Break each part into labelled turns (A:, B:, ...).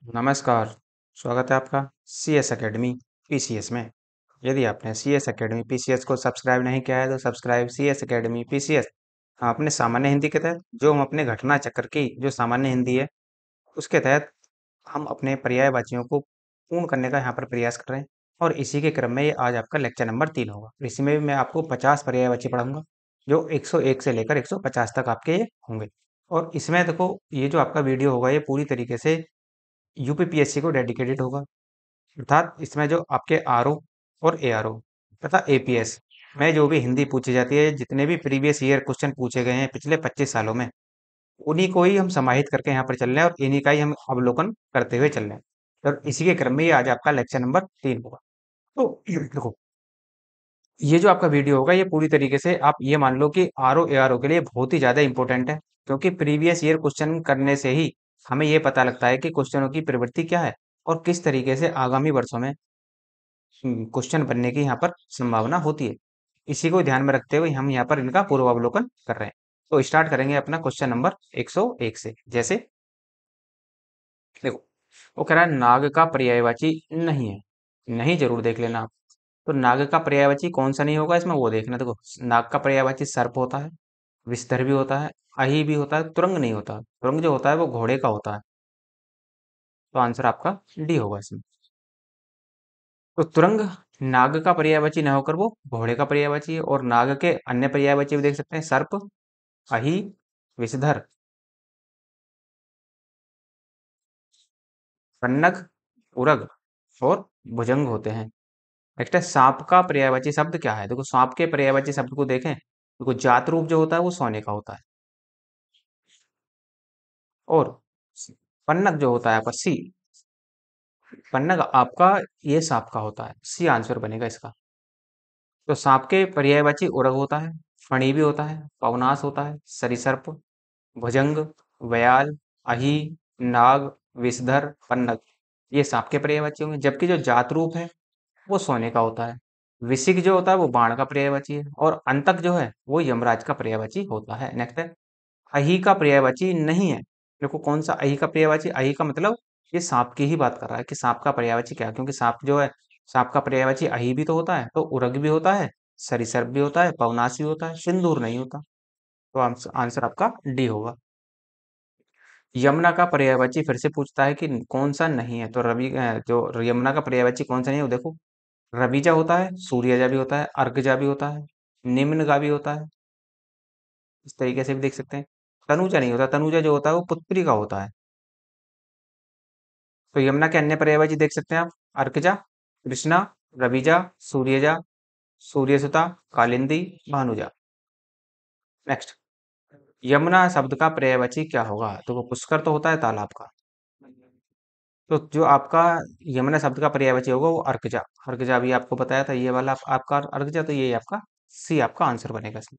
A: नमस्कार, स्वागत है आपका सीएस एकेडमी पीसीएस में। यदि आपने सीएस एकेडमी पीसीएस को सब्सक्राइब नहीं किया है तो सब्सक्राइब सीएस एकेडमी पीसीएस। हम अपने सामान्य हिंदी के तहत जो हम अपने घटना चक्र की जो सामान्य हिंदी है उसके तहत हम अपने पर्यायवाचियों को पूर्ण करने का यहाँ पर प्रयास कर रहे हैं। और इसी के क्रम में ये आज आपका लेक्चर नंबर 3 होगा। इसमें भी मैं आपको 50 पर्यायवाची पढ़ाऊंगा जो 101 से लेकर 150 तक आपके ये होंगे। और इसमें देखो ये जो आपका वीडियो होगा ये पूरी तरीके से यूपीपीएससी को डेडिकेटेड होगा। अर्थात इसमें जो आपके आरओ और एआरओ तथा एपीएस में जो भी हिंदी पूछी जाती है, जितने भी प्रीवियस ईयर क्वेश्चन पूछे गए हैं पिछले 25 सालों में, उन्हीं को ही हम समाहित करके यहाँ पर चल रहे हैं और इन्हीं का ही हम अवलोकन करते हुए चल रहे हैं। और इसी के क्रम में ये आज आपका लेक्चर नंबर 3 होगा। तो देखो, ये जो आपका वीडियो होगा ये पूरी तरीके से आप ये मान लो कि आरओ एआरओ के लिए बहुत ही ज्यादा इंपॉर्टेंट है, क्योंकि प्रीवियस ईयर क्वेश्चन करने से ही हमें ये पता लगता है कि क्वेश्चनों की प्रवृत्ति क्या है और किस तरीके से आगामी वर्षों में क्वेश्चन बनने की यहाँ पर संभावना होती है। इसी को ध्यान में रखते हुए हम यहाँ पर इनका पूर्वावलोकन कर रहे हैं। तो स्टार्ट करेंगे अपना क्वेश्चन नंबर 101 से। जैसे देखो, वो कह रहा है नाग का पर्यायवाची नहीं है। नहीं जरूर देख लेना आप। तो नाग का पर्यायवाची कौन सा नहीं होगा इसमें वो देखना। देखो, नाग का पर्यायवाची सर्प होता है, विस्तर भी होता है, अही भी होता है, तुरंग नहीं होता। तुरंग जो होता है वो घोड़े का होता है। तो आंसर आपका डी होगा इसमें। तो तुरंग नाग का पर्यायवाची न होकर वो घोड़े का पर्यायवाची है। और नाग के अन्य पर्यायवाची भी देख सकते हैं, सर्प, अही, विषधर, पन्नग, उरग और भुजंग होते हैं। नेक्स्ट है सांप का पर्यायवाची शब्द क्या है। देखो, सांप के पर्यायवाची शब्द को देखें। देखो, जात रूप जो होता है वो सोने का होता है। और पन्नग जो होता है आपका सी, पन्नग आपका ये सांप का होता है। सी आंसर बनेगा इसका। तो सांप के पर्यायवाची उरग होता है, फणी भी होता है, पवनास होता है, सरीसर्प, भुजंग, व्याल, अही, नाग, विषधर, पन्नग, ये सांप के पर्यायवाची होंगे। जबकि जो जात रूप है वो सोने का होता है। विसिक जो होता है वो बाण का पर्यायवाची है। और अंतक जो है वो यमराज का पर्यायवाची होता है। नेक्स्ट है अही का पर्यायवाची नहीं है। देखो, कौन सा अही का पर्यायवाची। अही का मतलब ये सांप की ही बात कर रहा है कि सांप का पर्यायवाची क्या है, क्योंकि सांप जो है, सांप का पर्यायवाची अही भी तो होता है, तो उरग भी होता है, सरीसर्प भी होता है, पवनाश भी होता है, सिंदूर नहीं होता। तो आंसर आपका डी होगा। यमुना का पर्यायवाची फिर से पूछता है कि कौन सा नहीं है। तो जो यमुना का पर्यायवाची कौन सा नहीं है वो देखो, रविजा होता है, सूर्यजा भी होता है, अर्कजा भी होता है, निम्नगा भी होता है। इस तरीके से भी देख सकते हैं। तनुजा नहीं होता। तनुजा जो होता है वो पुत्री का होता है। तो यमुना के अन्य पर्यायवाची देख सकते हैं आप, अर्कजा, कृष्णा, रविजा, सूर्यजा, सूर्यसुता, कालिंदी, भानुजा। नेक्स्ट, यमुना शब्द का पर्यायवाची क्या होगा। तो वो पुष्कर तो होता है तालाब का। तो जो आपका यमुना शब्द का पर्यायवाची होगा वो अर्कजा। अर्कजा भी आपको बताया था, ये वाला आपका अर्कजा। तो ये आपका सी आपका आंसर बनेगा इसमें।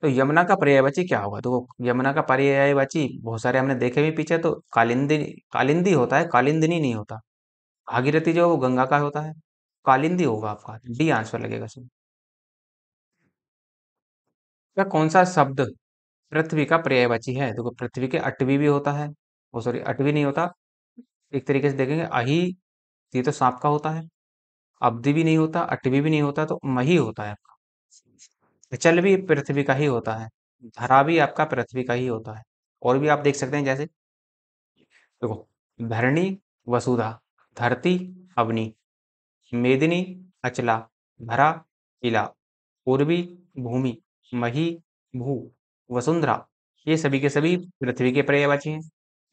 A: तो यमुना का पर्यायवाची क्या होगा। तो यमुना का पर्यायवाची बहुत सारे हमने देखे भी पीछे। तो कालिंदी, कालिंदी होता है, कालिंदिनी नहीं होता। भागीरथी जो है वो गंगा का होता है। कालिंदी होगा आपका, डी आंसर लगेगा इसमें। क्या कौन सा शब्द पृथ्वी का पर्यायवाची है। देखो, पृथ्वी के अटवी भी होता है, वो सॉरी अटवी नहीं होता। एक तरीके से देखेंगे अही, ये तो सांप का होता है। अब्दी भी नहीं होता, अटवी भी नहीं होता, तो मही होता है आपका। जल भी पृथ्वी का ही होता है। धरा भी आपका पृथ्वी का ही होता है। और भी आप देख सकते हैं, जैसे देखो, धरणी, वसुधा, धरती, अवनी, मेदिनी, अचला, धरा, इला, पूर्वी, भूमि, मही, भू, वसुंधरा, ये सभी के सभी पृथ्वी के पर्यायवाची हैं।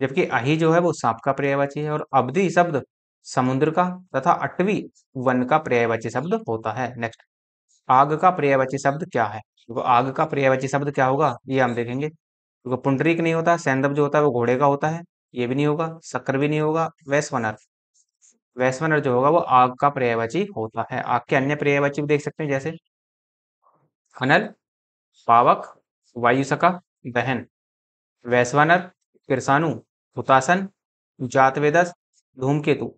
A: जबकि अहि जो है वो सांप का पर्यायवाची है। और अवधि शब्द समुद्र का तथा अटवी वन का पर्यायवाची शब्द होता है। नेक्स्ट, आग का पर्यायवाची शब्द क्या है। देखो, आग का पर्यायवाची शब्द क्या होगा ये हम देखेंगे। देखो, पुंडरीक नहीं होता, सैंदव जो होता है वो घोड़े का होता है, ये भी नहीं होगा। शक्र भी नहीं होगा। वैश्वानर, वैश्वानर जो होगा वो आग का पर्यायवाची होता है। आग के अन्य पर्यायवाची भी देख सकते हैं, जैसे अनल, पावक, वायुसका, दहन, वैश्वानर, कृषाणु, हुतासन, जातवेदस, धूमकेतु,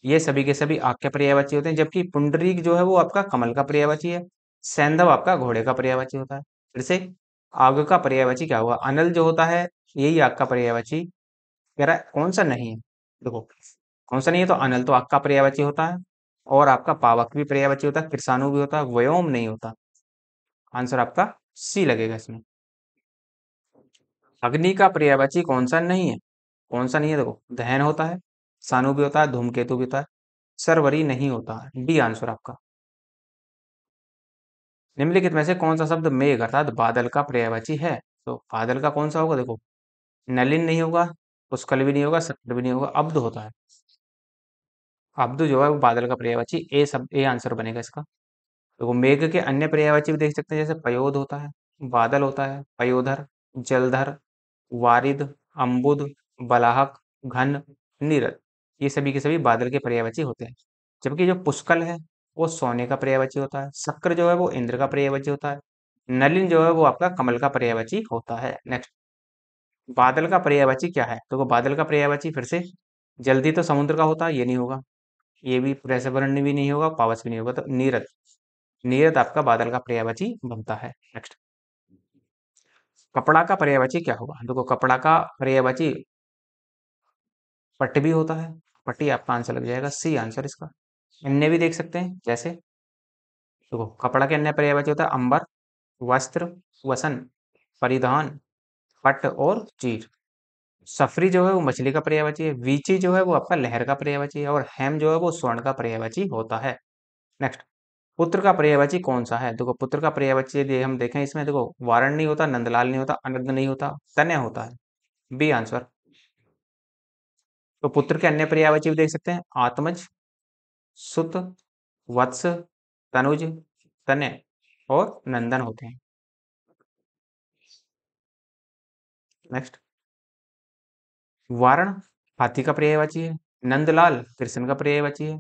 A: ये सभी के सभी आग के पर्यायवाची होते हैं। जबकि पुंडरीक जो है वो आपका कमल का पर्यायवाची है। सैंधव आपका घोड़े का पर्यायवाची होता है। फिर से आग का पर्यायवाची क्या हुआ। अनल जो होता है यही आग का पर्यायवाची कह रहा है कौन सा नहीं है। देखो कौन सा नहीं है, तो अनल तो आपका पर्यायवाची होता है, और आपका पावक भी पर्यायवाची होता है, कृषाणु भी होता है, व्योम नहीं होता। आंसर आपका सी लगेगा इसमें। अग्नि का पर्यायवाची कौन सा नहीं है? कौन सा नहीं है? देखो दहन होता है, सानु भी होता है, धूमकेतु भी होता है, सरवरी नहीं होता। डी आंसर आपका। निम्नलिखित में से कौन सा शब्द मेघ अर्थात बादल का पर्यायवाची है? तो बादल का कौन सा होगा? देखो नलिन नहीं होगा, पुष्कल भी नहीं होगा, सकट भी नहीं होगा, अब्ध होता है। अब्ध जो है वो बादल का पर्यायवाची, ए शब्द, ए आंसर बनेगा इसका। देखो मेघ के अन्य पर्यायवाची भी देख सकते हैं, जैसे पयोद होता है, बादल होता है, पयोधर, जलधर, वारिद, अम्बुद, बलाहक, घन, नीरद, ये सभी के सभी बादल के पर्यायवाची होते हैं। जबकि जो पुष्कल है वो सोने का पर्यायवाची होता है, शक्र जो है वो इंद्र का पर्यायवाची होता है, नलिन जो है वो आपका कमल का पर्यायवाची होता है। नेक्स्ट, बादल का पर्यायवाची क्या है? तो बादल का पर्यायवाची फिर से, जल्दी तो समुद्र का होता है, ये नहीं होगा, ये भी वृषभरण्य भी नहीं होगा, पावस भी नहीं होगा, तो नीरद, नीरद आपका बादल का पर्यायवाची बनता है। नेक्स्ट, कपड़ा का पर्यायवाची क्या होगा? देखो कपड़ा का पर्यायवाची पट भी होता है, पट्टी आपका आंसर लग जाएगा, सी आंसर इसका। अन्य भी देख सकते हैं, जैसे देखो कपड़ा के अन्य पर्यायवाची होता है अंबर, वस्त्र, वसन, परिधान, पट और चीर। सफरी जो है वो मछली का पर्यायवाची है, वीची जो है वो आपका लहर का पर्यायवाची है, और हेम जो है वो स्वर्ण का पर्यायवाची होता है। नेक्स्ट, पुत्र का पर्यायवाची कौन सा है? देखो पुत्र का पर्यायवाची यदि हम देखें इसमें, देखो वारण नहीं होता, नंदलाल नहीं होता, अनग नहीं होता, तनय होता है। B answer. तो पुत्र के अन्य पर्यायवाची भी देख सकते हैं, आत्मज, सुत, वत्स, तनुज, तनय और नंदन होते हैं। नेक्स्ट, वारण हाथी का पर्यायवाची है, नंदलाल कृष्ण का पर्यायवाची है,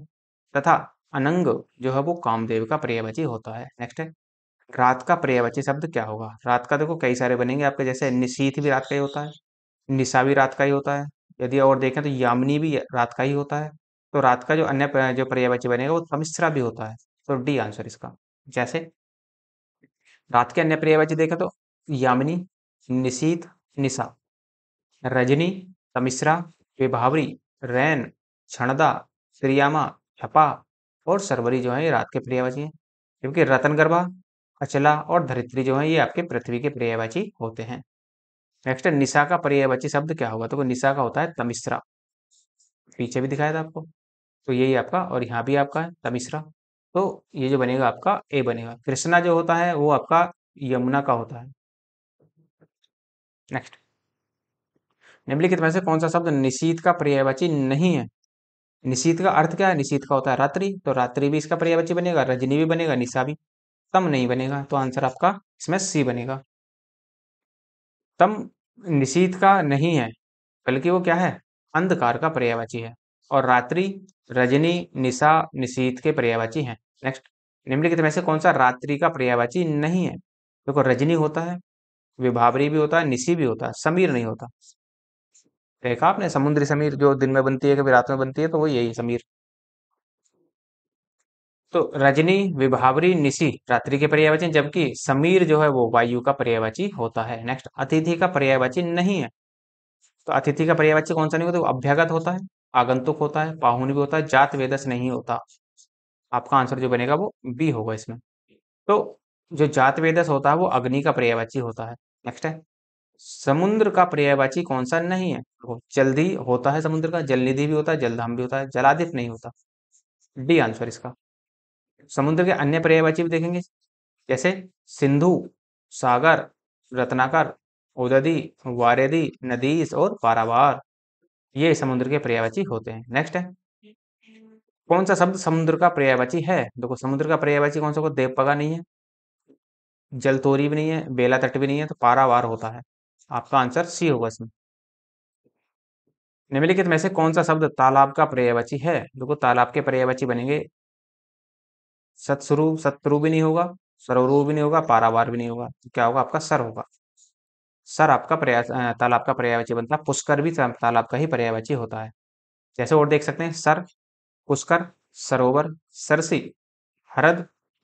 A: तथा अनंग जो है वो कामदेव का पर्यायवाची होता है। नेक्स्ट है, रात का पर्यायवाची शब्द क्या होगा? रात का देखो कई सारे बनेंगे आपके, जैसे निशीथ भी रात का ही होता है, निशा भी रात का ही होता है, यदि और देखें तो यामिनी भी रात का ही होता है। तो रात का जो अन्य जो पर्यायवाची बनेगा वो तमिश्रा भी होता है। तो डी आंसर इसका। जैसे रात के अन्य पर्यायवाची देखें तो यामिनी, निशीथ, निशा, रजनी, तमिश्रा, विभावरी, रैन, क्षणदा, श्रियामा, छपा और सरवरी जो है ये रात के पर्यायवाची हैं। जबकि रतनगर्भा, अचला और धरित्री जो है ये आपके पृथ्वी के पर्यायवाची होते हैं। नेक्स्ट है, निशा का पर्यायवाची शब्द क्या होगा? तो निशा का होता है तमिश्रा, पीछे भी दिखाया था आपको। तो यही आपका, और यहाँ भी आपका है तमिश्रा। तो ये जो बनेगा आपका ए बनेगा। कृष्णा जो होता है वो आपका यमुना का होता है। नेक्स्ट, निम्नलिखित में से कौन सा शब्द निशीथ का पर्यायवाची नहीं है? निशीथ का अर्थ क्या है? निशीथ का होता है रात्रि, तो रात्रि भी इसका पर्यायवाची बनेगा, रजनी भी बनेगा, निशा भी। तम नहीं बनेगा, तो आंसर आपका इसमें सी बनेगा। तम निशीथ का नहीं है, बल्कि वो क्या है? अंधकार का पर्यायवाची है। और रात्रि, रजनी, निशा, निशीथ के पर्यायवाची हैं। नेक्स्ट, निम्नलिखित में से कौन सा रात्रि का पर्यायवाची नहीं है? देखो रजनी होता है, विभावरी भी होता है, निशी भी होता है, समीर नहीं होता। देखा आपने समुद्री समीर जो दिन में बनती है कभी रात में बनती है, तो वो यही समीर। तो रजनी, विभावरी, निशी रात्रि के पर्यायवाची, जबकि समीर जो है वो वायु का पर्यायवाची होता है। नेक्स्ट, अतिथि का पर्यायवाची नहीं है। तो अतिथि का पर्यायवाची कौन सा नहीं होता? वो अभ्यागत होता है, आगंतुक होता है, पाहुन भी होता है, जात वेदस नहीं होता। आपका आंसर जो बनेगा वो बी होगा इसमें। तो जो जात वेदस होता है वो अग्नि का पर्यायवाची होता है। नेक्स्ट है, समुद्र का पर्यायवाची कौन सा नहीं है? देखो जल्दी होता है समुद्र का, जलनिधि भी होता है, जलधाम भी होता है, जलाधिप नहीं होता। डी आंसर इसका। समुद्र के अन्य पर्यायवाची भी देखेंगे, जैसे सिंधु, सागर, रत्नाकर, उददी, वारेदी, नदीस और पारावार, ये समुद्र के पर्यायवाची होते हैं। नेक्स्ट है, कौन सा शब्द समुद्र का पर्यायवाची है? देखो समुद्र का पर्यायवाची कौन सा होगा? देवपगा नहीं है, जलतोरी भी नहीं है, बेला तट भी नहीं है, तो पारावार होता है। आपका आंसर सी होगा इसमें। निम्नलिखित में से कौन सा शब्द तालाब का पर्यायवाची है? देखो तालाब के पर्यायवाची बनेंगे, सतसुरु, सतरु भी नहीं होगा, सरोरु भी नहीं होगा, पारावार भी नहीं होगा, तो क्या होगा? आपका सर होगा। सर आपका तालाब का पर्यायवाची बनता है। पुष्कर भी तालाब का ही पर्यायवाची होता है। जैसे और देख सकते हैं, सर, पुष्कर, सरोवर, सरसी, हरद,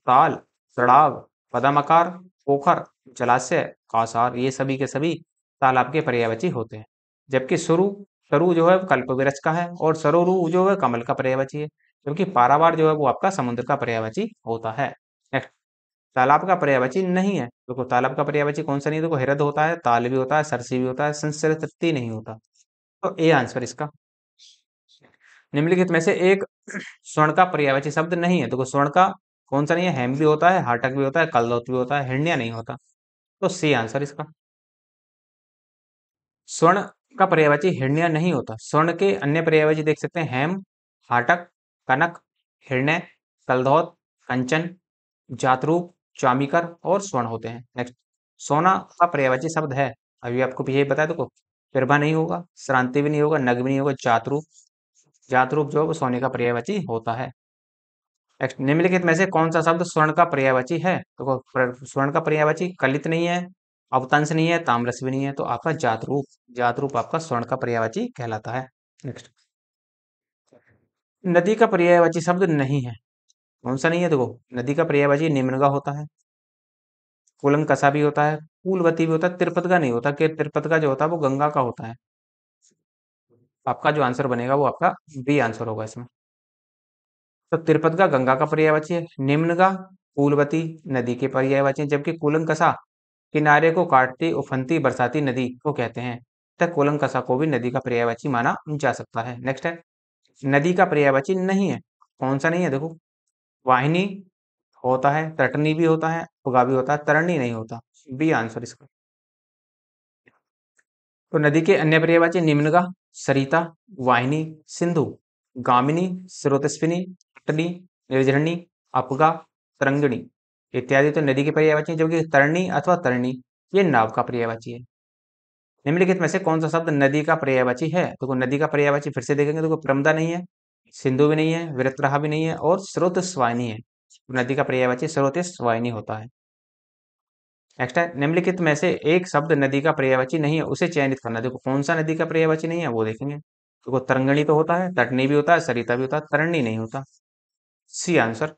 A: ताल, तड़ाव, पदमकार, पोखर, जलाशय, कासार, ये सभी के सभी तालाब के पर्यायवाची होते हैं। जबकि सुरु, तरु जो है कल्पवृक्ष का है और सरोरु जो है कमल का पर्यायवाची है, क्योंकि पारावार जो है वो आपका समुद्र का पर्यायवाची होता है। नेक्स्ट, तालाब का पर्यायवाची नहीं है। देखो तालाब का पर्यायवाची कौन सा नहीं है, देखो हृद होता है, ताल भी होता है, सरसी भी होता है, संस्कृति नहीं होता। तो ए आंसर इसका। निम्नलिखित में से एक स्वर्ण का पर्यायवाची शब्द नहीं है। देखो स्वर्ण का कौन सा नहीं है, हेम भी होता है, हाटक भी होता है, कलदौत भी होता है, हिरण्य नहीं होता। तो सी आंसर इसका। स्वर्ण का पर्यायवाची हिरण्य नहीं होता। स्वर्ण के अन्य पर्यायवाची देख सकते हैं, हेम, हाटक, कनक, हिरण्य, कलधौत, कंचन, जातरूप, चामीकर और स्वर्ण होते हैं। नेक्स्ट, सोना का पर्यायवाची शब्द है, अभी आपको यही बताया। देखो प्रभा नहीं होगा, श्रांति भी नहीं होगा, नग भी नहीं होगा, जातरूप। जातरूप जो है वो सोने का पर्यायवाची होता है। नेक्स्ट, निम्नलिखित में से कौन सा शब्द स्वर्ण का पर्यायवाची है? तो स्वर्ण का पर्यायवाची कलित नहीं है, अवतंस नहीं है, ताम्रस भी नहीं है, तो आपका जातरूप। जातरूप आपका स्वर्ण का पर्यायवाची कहलाता है। नेक्स्ट, नदी का पर्यायवाची शब्द नहीं है। कौन सा नहीं है? देखो नदी का पर्यायवाची निम्नगा होता है, कुलंकसा भी होता है, फूलवती भी होता है, तिरपतगा नहीं होता, कि तिरपतगा जो होता है वो गंगा का होता है। आपका जो आंसर बनेगा वो आपका बी आंसर होगा इसमें। तो तिरपतगा गंगा का पर्यायवाची है, निम्नगा फूलवती नदी के पर्यायवाची है, जबकि कुलंकसा किनारे को काटती उफनती बरसाती नदी को कहते हैं। तथा कुलंकसा को भी नदी का पर्यायवाची माना जा सकता है। नेक्स्ट है, नदी का पर्यायवाची नहीं है। कौन सा नहीं है? देखो वाहिनी होता है, तटनी भी होता है, उगा भी होता है, तरणी नहीं होता। बी आंसर इसका। तो नदी के अन्य पर्यायवाची निम्नगा, सरिता, वाहिनी, सिंधु, गामिनी, स्रोतस्विनी, तटनी, निर्झरणी, अपगा, तरंगिणी इत्यादि तो नदी के पर्यायवाची हैं, जबकि तरणी अथवा तरणी ये नाव का पर्यायवाची है। निम्नलिखित में से कौन सा शब्द नदी का पर्यायवाची है? तो नदी का पर्यायवाची फिर से देखेंगे तो प्रमदा नहीं है, सिंधु भी नहीं है, वृत्रहा भी नहीं है और स्रोतस्वानी है। नदी का पर्यायवाची स्रोतस्वानी होता है। नेक्स्ट है, निम्नलिखित में से एक शब्द नदी का पर्यायवाची नहीं है, उसे चयनित करना। देखो कौन सा नदी का पर्यायवाची नहीं है वो देखेंगे। देखो तरंगणी तो होता है, तटनी भी होता है, सरिता भी होता है, तरणी नहीं होता। C answer.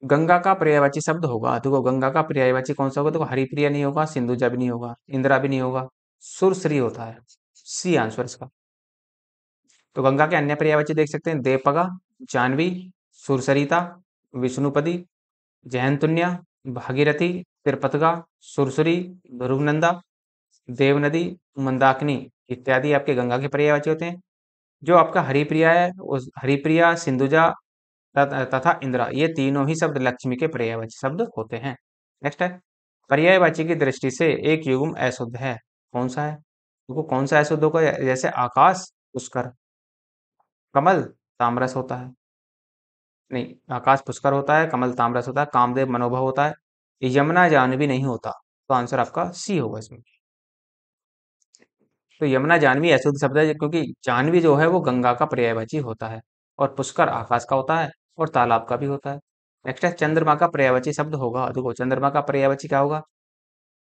A: गंगा का पर्यायवाची शब्द होगा, देखो गंगा का पर्यायवाची कौन सा होगा? देखो हरिप्रिया नहीं होगा, सिंधुजा भी नहीं होगा, इंदिरा भी नहीं होगा, सुरसरी होता है। सी आंसर इसका। तो गंगा के अन्य पर्यायवाची देख सकते हैं, देवपगा, जाह्नवी, सुरसरिता, विष्णुपदी, जयंतुन्या, भागीरथी, तिरपतगा, सुरसुरी, ध्रुवनंदा, देवनदी, मंदाकिनी इत्यादि आपके गंगा के पर्यायवाची होते हैं। जो आपका हरिप्रिया है, उस हरिप्रिया, सिंधुजा तथा इंदिरा ये तीनों ही शब्द लक्ष्मी के पर्यायवाची शब्द होते हैं। नेक्स्ट है, पर्यायवाची की दृष्टि से एक युग्म अशुद्ध है। कौन सा है? देखो कौन सा अशुद्ध होगा? जैसे आकाश पुष्कर, कमल तामरस होता है। नहीं, आकाश पुष्कर होता है, कमल तामरस होता है, कामदेव मनोभव होता है, यमुना जाह्नवी नहीं होता। तो आंसर आपका सी होगा इसमें। तो यमुना जाह्नवी अशुद्ध शब्द है, क्योंकि जाह्नवी जो है वो गंगा का पर्यायवाची होता है और पुष्कर आकाश का होता है और तालाब का भी होता है। नेक्स्ट है, चंद्रमा का पर्यायवाची शब्द होगा। देखो चंद्रमा का पर्यायवाची क्या होगा?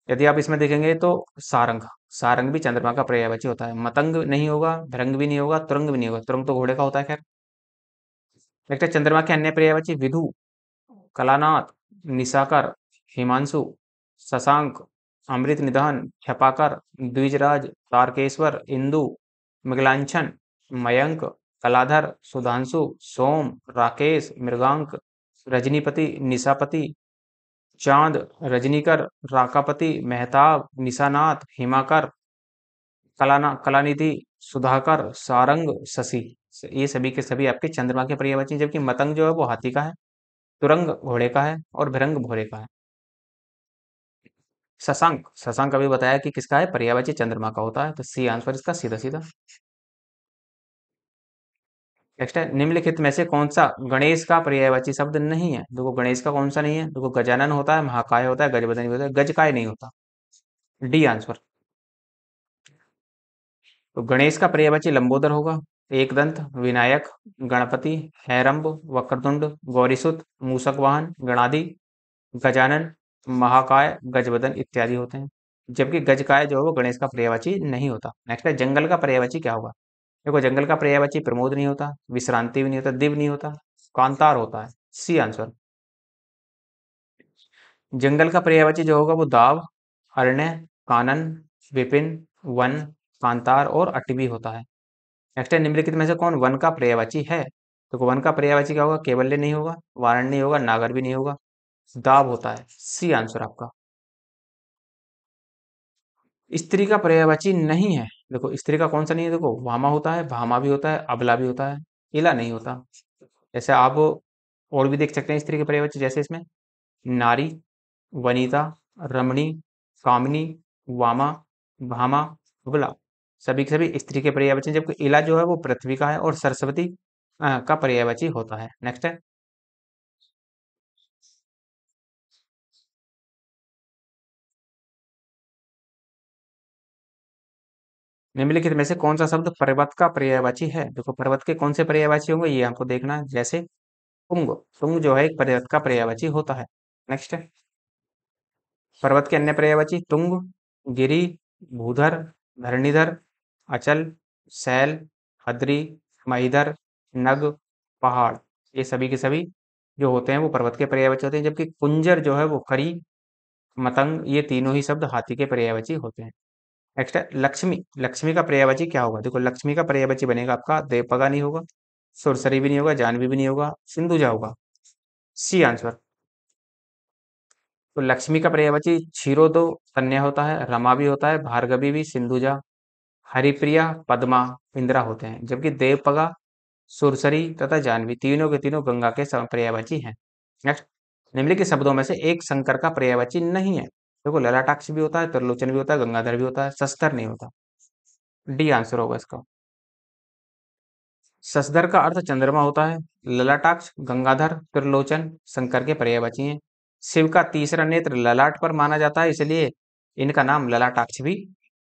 A: यदि आप इसमें देखेंगे तो सारंग। सारंग भी चंद्रमा का पर्यायवाची होता है। मतंग नहीं होगा, भृंग भी नहीं होगा, तुरंग भी नहीं होगा, तुरंग तो घोड़े का होता है। खैर, नेक्स्ट है, चंद्रमा के अन्य पर्यायवाची विधु, कलानाथ, निशाकर, हिमांशु, शशांक, अमृत निधन, क्षपाकर, द्विजराज, तारकेश्वर, इंदु, मिगलांछन, मयंक, कलाधर, सुधांशु, सोम, राकेश, मृगांक, रजनीपति, निशापति, चांद, रजनीकर, राकापति, मेहताब, निशानाथ, हिमाकर, कलानिधि, सुधाकर, सारंग, शशि। ये सभी के सभी आपके चंद्रमा के पर्यायवाची हैं, जबकि मतंग जो है वो हाथी का है, तुरंग घोड़े का है और भिरंग भौरे का है। शशांक, शशांक अभी बताया कि किसका है, पर्यायवाची चंद्रमा का होता है। तो सी आंसर इसका सीधा सीधा। नेक्स्ट है, निम्नलिखित में से कौन सा गणेश का पर्यायवाची शब्द नहीं है? देखो गणेश का कौन सा नहीं है? देखो गजानन होता है, महाकाय होता है, गजबदनी होता है, गजकाय नहीं होता। D answer. तो गणेश का पर्यायवाची लंबोदर होगा, एकदंत, विनायक, गणपति, हैरंब, वक्रतुंड, गौरीसुत, मूषक वाहन, गणाधि, गजानन, महाकाय, गजबदन इत्यादि होते हैं। जबकि गजकाय जो है वो गणेश का पर्यायवाची नहीं होता। नेक्स्ट है, जंगल का पर्यायवाची क्या होगा? देखो जंगल का पर्यायवाची प्रमोद नहीं होता, विश्रांति भी नहीं होता, दिव नहीं होता, कांतार होता है। C answer. जंगल का पर्यायवाची जो होगा वो दाव, अरण्य, कानन, विपिन, वन, कांतार और अटवी होता है। नेक्स्ट है, निम्नलिखित में से कौन वन का पर्यायवाची है? तो वन का पर्यायवाची क्या होगा? केवल्य नहीं होगा, वारण नहीं होगा, नागर भी नहीं होगा, दाब होता है। सी आंसर आपका। स्त्री का पर्यायवाची नहीं है। देखो स्त्री का कौन सा नहीं है? देखो वामा होता है, भामा भी होता है, अबला भी होता है, इला नहीं होता। जैसे आप और भी देख सकते हैं स्त्री के पर्यायवाची, जैसे इसमें नारी, वनिता, रमणी, कामिनी, वामा, भामा, अबला, सभी के सभी स्त्री के पर्यायवाची हैं, जबकि इला जो है वो पृथ्वी का है और सरस्वती का पर्यायवाची होता है। नेक्स्ट है, निम्नलिखित में से कौन सा शब्द पर्वत का पर्यायवाची है? देखो पर्वत के कौन से पर्यायवाची होंगे ये हमको देखना है। जैसे तुंग, तुंग जो है एक पर्वत का पर्यायवाची होता है। नेक्स्ट है, पर्वत के अन्य पर्यायवाची तुंग, गिरि, भूधर, धरणीधर, अचल, शैल, अद्री, महीधर, नग, पहाड़, ये सभी के सभी जो होते हैं वो पर्वत के पर्यायवाची होते हैं, जबकि कुंजर जो है वो करी, मतंग, ये तीनों ही शब्द हाथी के पर्यायवाची होते हैं। नेक्स्ट है लक्ष्मी, लक्ष्मी का पर्यायवाची क्या होगा? देखो लक्ष्मी का पर्यायवाची बनेगा आपका देवपगा नहीं होगा, सुरसरी भी नहीं होगा, जानवी भी नहीं होगा, सिंधुजा होगा। C answer. तो लक्ष्मी का पर्यायवाची क्षीरोदो कन्या होता है, रमा भी होता है, भार्गवी भी, सिंधुजा, हरिप्रिया, पद्मा, इंदिरा होते हैं, जबकि देवपगा, सुरसरी तथा जानवी तीनों के तीनों गंगा के पर्यायवाची हैं। नेक्स्ट, निम्नलिखित शब्दों में से एक शंकर का पर्यायवाची नहीं है। देखो ललाटाक्ष भी होता है, त्रिलोचन भी होता है, गंगाधर भी होता है, शस्तर नहीं होता। डी आंसर होगा इसका। शशधर का अर्थ चंद्रमा होता है, ललाटाक्ष, गंगाधर, त्रिलोचन शंकर के पर्यायवाची हैं। शिव का तीसरा नेत्र ललाट पर माना जाता है, इसलिए इनका नाम ललाटाक्ष भी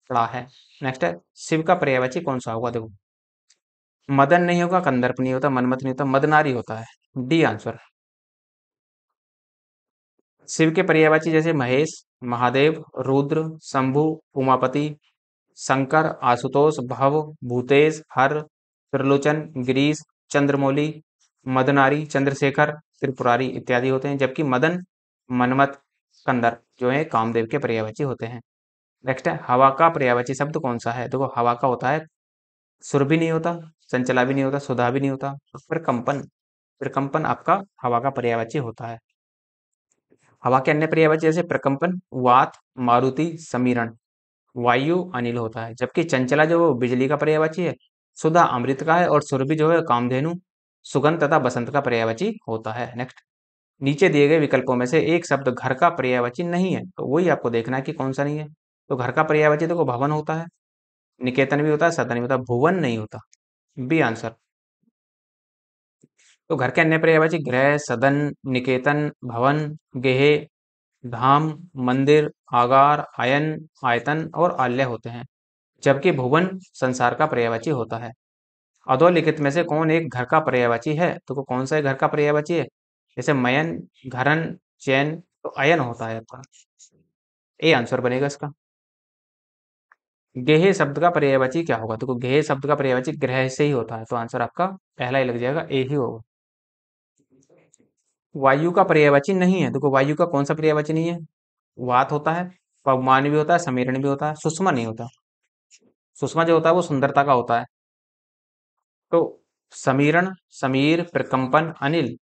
A: पड़ा है। नेक्स्ट है, शिव का पर्यायवाची कौन सा होगा? देखो मदन नहीं होगा, कंदर्प नहीं होता, मनमथ नहीं होता, मदनारी होता है। D answer. शिव के पर्यायवाची जैसे महेश, महादेव, रुद्र, शंभु, उमापति, शंकर, आशुतोष, भव, भूतेश, हर, त्रिलोचन, गिरीश, चंद्रमौली, मदनारी, चंद्रशेखर, त्रिपुरारी इत्यादि होते हैं, जबकि मदन, मनमत, कंदर जो है कामदेव के पर्यायवाची होते हैं। नेक्स्ट है, हवा का पर्यायवाची शब्द कौन सा है? देखो हवा का होता है, सुर भी नहीं होता, चंचला भी नहीं होता, सुधा भी नहीं होता, और प्रकंपन, प्रकंपन आपका हवा का पर्यायवाची होता है। हवा के अन्य पर्यायवाची जैसे प्रकंपन, वात, मारुति, समीरण, वायु, अनिल होता है, जबकि चंचला जो वो बिजली का पर्यायवाची है, सुधा अमृत का है, और सुरभि जो है कामधेनु, सुगंध तथा बसंत का पर्यायवाची होता है। नेक्स्ट, नीचे दिए गए विकल्पों में से एक शब्द घर का पर्यायवाची नहीं है, तो वही आपको देखना है कि कौन सा नहीं है। तो घर का पर्यायवाची देखो भवन होता है, निकेतन भी होता है, सदन भी होता है, भुवन नहीं होता। B answer. तो घर के अन्य पर्यायवाची गृह, सदन, निकेतन, भवन, गेहे, धाम, मंदिर, आगार, आयन, आयतन और आल्य होते हैं, जबकि भुवन संसार का पर्यायवाची होता है। अधोलिखित में से कौन एक घर का पर्यायवाची है? तो कौन सा एक घर का पर्यायवाची है? जैसे मयन, घरन, चैन, तो अयन होता है आपका। ए आंसर बनेगा इसका। गेहे शब्द का पर्यायवाची क्या होगा? तो गेहे शब्द का पर्यायवाची ग्रह से ही होता है, तो आंसर आपका पहला ही लग जाएगा, ए ही होगा। वायु का पर्यायवाची नहीं है, देखो वायु का कौन सा पर्यायवाची नहीं है? वात होता है, पवमान भी होता है, समीरण भी होता है, सुषमा नहीं होता। सुषमा जो होता है वो सुंदरता का होता है। तो समीरण, समीर, प्रकंपन, अनिल,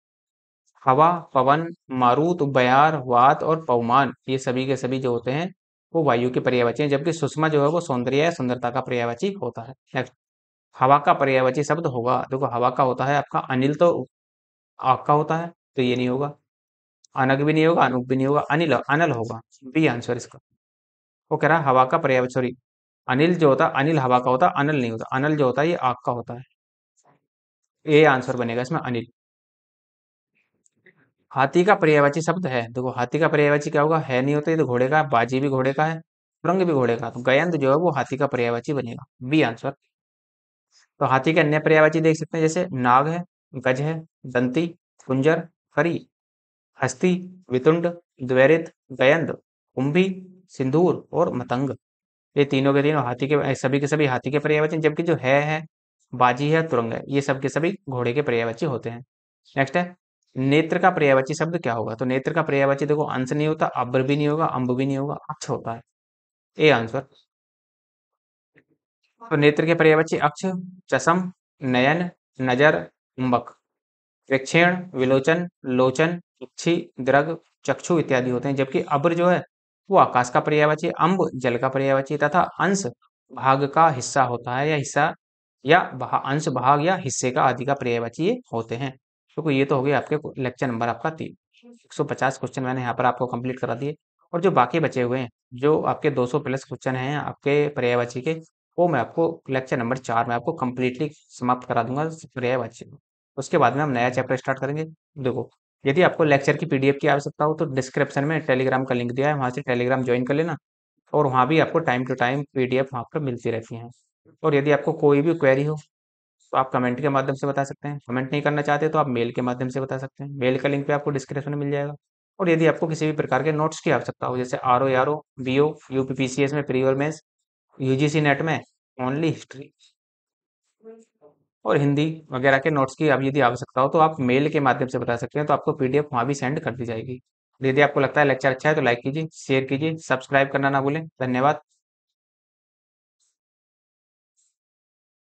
A: हवा, पवन, मारुत, बयार, वात और पवमान, ये सभी के सभी जो होते हैं वो वायु के पर्यायवाची हैं, जबकि सुषमा जो है वो सौंदर्य या सुंदरता का पर्यायवाची होता है। नेक्स्ट, हवा का पर्यायवाची शब्द होगा, देखो हवा का होता है आपका अनिल, तो आग का होता है, तो ये नहीं होगा। अनग भी नहीं होगा, अनुग भी नहीं होगा, अनिल अनल होगा। बी आंसर इसका। वो कह रहा है हवा का पर्यायवाची, सॉरी, अनिल जो होता है, अनिल हवा का होता है, अनल नहीं होता, अनल जो होता है ये आग का होता है। ए आंसर बनेगा इसमें अनिल। हाथी का पर्यायवाची शब्द है, देखो हाथी का पर्यायवाची क्या होगा? है नहीं होता, ये तो घोड़े का है, बाजी भी घोड़े का है, तुरंग भी घोड़े का है, तो गयंत जो है वो हाथी का पर्यायवाची बनेगा। B answer. तो हाथी के अन्य पर्यायवाची देख सकते हैं, जैसे नाग है, गज है, दंती, कुंजर, करी, हस्ती, वितुंड, द्वैरित, गयंद, कुंभी, सिंदूर और मतंग, ये तीनों के तीनों हाथी के सभी के सभी हाथी के पर्यायवाची, जबकि जो है बाजी है, तुरंग है, ये सब के सभी घोड़े के पर्यायवाची होते हैं। नेक्स्ट है, नेत्र का पर्यायवाची शब्द क्या होगा? तो नेत्र का पर्यायवाची देखो अंश नहीं होता, अब्र भी नहीं होगा, अम्ब भी नहीं होगा, अक्ष होता है। A answer. तो नेत्र के पर्यायवाची अक्ष, चषम, नयन, नजर, कुंभक, प्रेक्षेण, विलोचन, लोचन, इक्षि, दृग, चक्षु इत्यादि होते हैं। जबकि अब्र जो है वो आकाश का पर्यायवाची, अम्ब जल का पर्यायवाची तथा अंश भाग का हिस्सा होता है, या हिस्सा या अंश भाग या हिस्से का आदि का पर्यायवाची ये होते हैं। तो ये तो हो गया आपके लेक्चर नंबर आपका 3। 150 क्वेश्चन मैंने यहाँ पर आपको कंप्लीट करा दिए, और जो बाकी बचे हुए हैं, जो आपके 200 प्लस क्वेश्चन हैं आपके पर्यायवाची के, वो मैं आपको लेक्चर नंबर 4 में आपको कंप्लीटली समाप्त करा दूंगा पर्यायवाची को। उसके बाद में हम नया चैप्टर स्टार्ट करेंगे। देखो, यदि आपको लेक्चर की पीडीएफ की आवश्यकता हो तो डिस्क्रिप्शन में टेलीग्राम का लिंक दिया है, वहां से टेलीग्राम ज्वाइन कर लेना, और वहां भी आपको टाइम टू टाइम पीडीएफ वहां पर मिलती रहती हैं। और यदि आपको कोई भी क्वेरी हो तो आप कमेंट के माध्यम से बता सकते हैं, कमेंट नहीं करना चाहते तो आप मेल के माध्यम से बता सकते हैं, मेल का लिंक भी आपको डिस्क्रिप्शन में मिल जाएगा। और यदि आपको किसी भी प्रकार के नोट्स की आवश्यकता हो, जैसे R O, B O, UPPCS में प्री और मेंस, यूजीसी नेट में ओनली हिस्ट्री और हिंदी वगैरह के नोट्स की अब यदि आवश्यकता हो तो आप मेल के माध्यम से बता सकते हैं, तो आपको पीडीएफ वहां भी सेंड कर दी जाएगी। यदि आपको लगता है लेक्चर अच्छा है तो लाइक कीजिए, शेयर कीजिए, सब्सक्राइब करना ना भूलें। धन्यवाद।